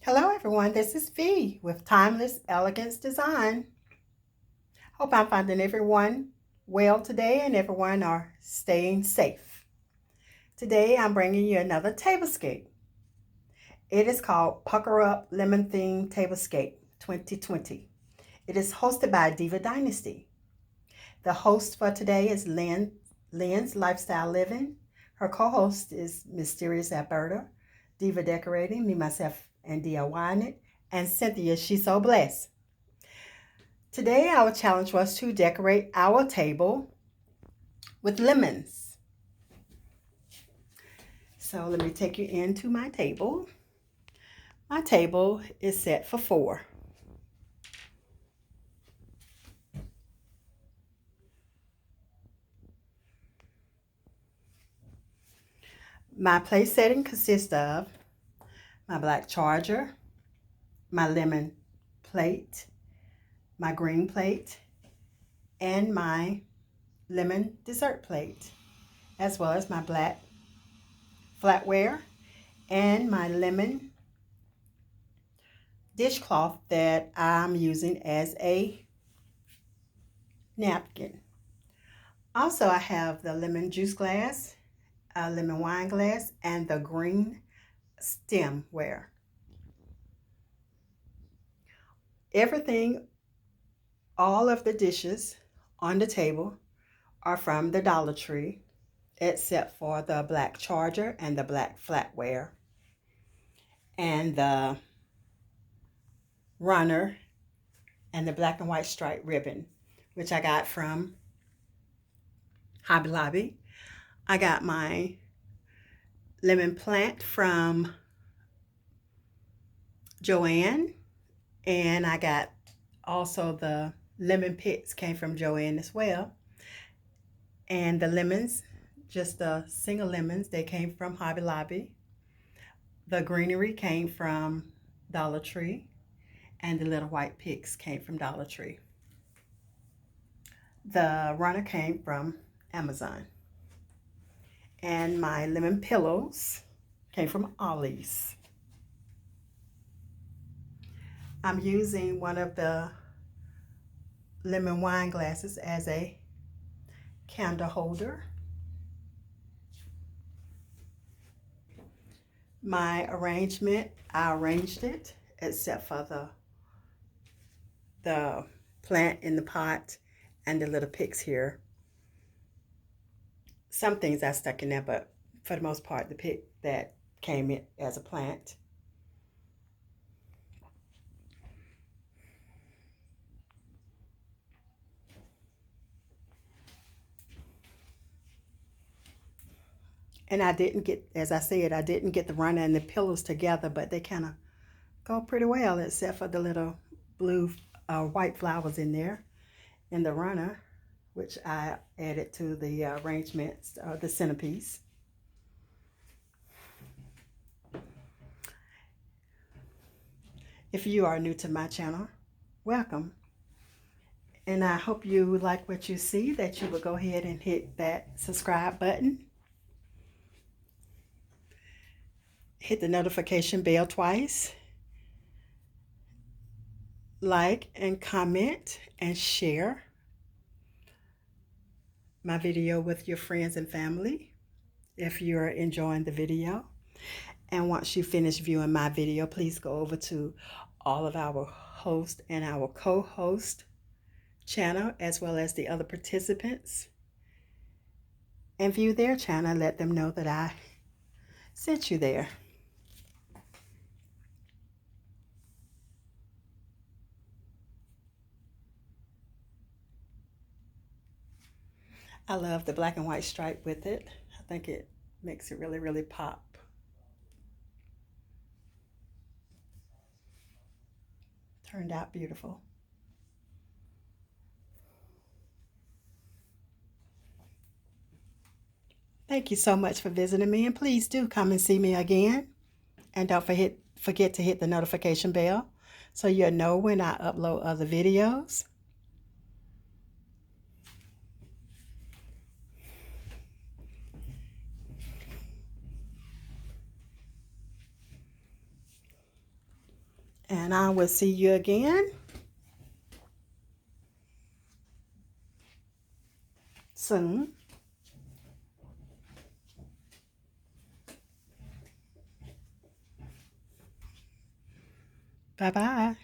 Hello everyone, this is V with Timeless Elegance Design. Hope I'm finding everyone well today and everyone are staying safe. Today I'm bringing you another tablescape. It is called Pucker Up Lemon Theme Tablescape 2020. It is hosted by Diva Dynasty. The host for today is Lynns Lifestyle Living. Her co-host is Mysterious Alberta, Diva Decorating, me, myself, and DIYing it, and Cynthia Shesobless. Today our challenge was to decorate our table with lemons. So let me take you into my table. My table is set for 4. My place setting consists of my black charger, my lemon plate, my green plate, and my lemon dessert plate, as well as my black flatware and my lemon dishcloth that I'm using as a napkin. Also, I have the lemon juice glass, a lemon wine glass, and the green stemware. Everything, all of the dishes on the table are from the Dollar Tree, except for the black charger and the black flatware and the runner and the black and white striped ribbon, which I got from Hobby Lobby. I got my lemon plant from Joann, and I got also the lemon pits came from Joann as well. And the lemons, just the single lemons, they came from Hobby Lobby. The greenery came from Dollar Tree, and the little white picks came from Dollar Tree. The runner came from Amazon. And my lemon pillows came from OLLIE's. I'm using one of the lemon wine glasses as a candle holder. My arrangement, I arranged it except for the plant in the pot and the little picks here. Some things I stuck in there, but for the most part, the pick that came in as a plant. And I didn't get, as I said, I didn't get the runner and the pillows together, but they kind of go pretty well, except for the little blue, white flowers in there in the runner, which I added to the arrangements, the centerpiece. If you are new to my channel, welcome. And I hope you like what you see, that you will go ahead and hit that subscribe button. Hit the notification bell twice. Like and comment and share my video with your friends and family if you're enjoying the video. And once you finish viewing my video, please go over to all of our host and our co-host channel, as well as the other participants, and view their channel. Let them know that I sent you there. I love the black and white stripe with it. I think it makes it really, really pop. Turned out beautiful. Thank you so much for visiting me, and please do come and see me again. And don't forget to hit the notification bell so you'll know when I upload other videos. And I will see you again soon. Bye-bye.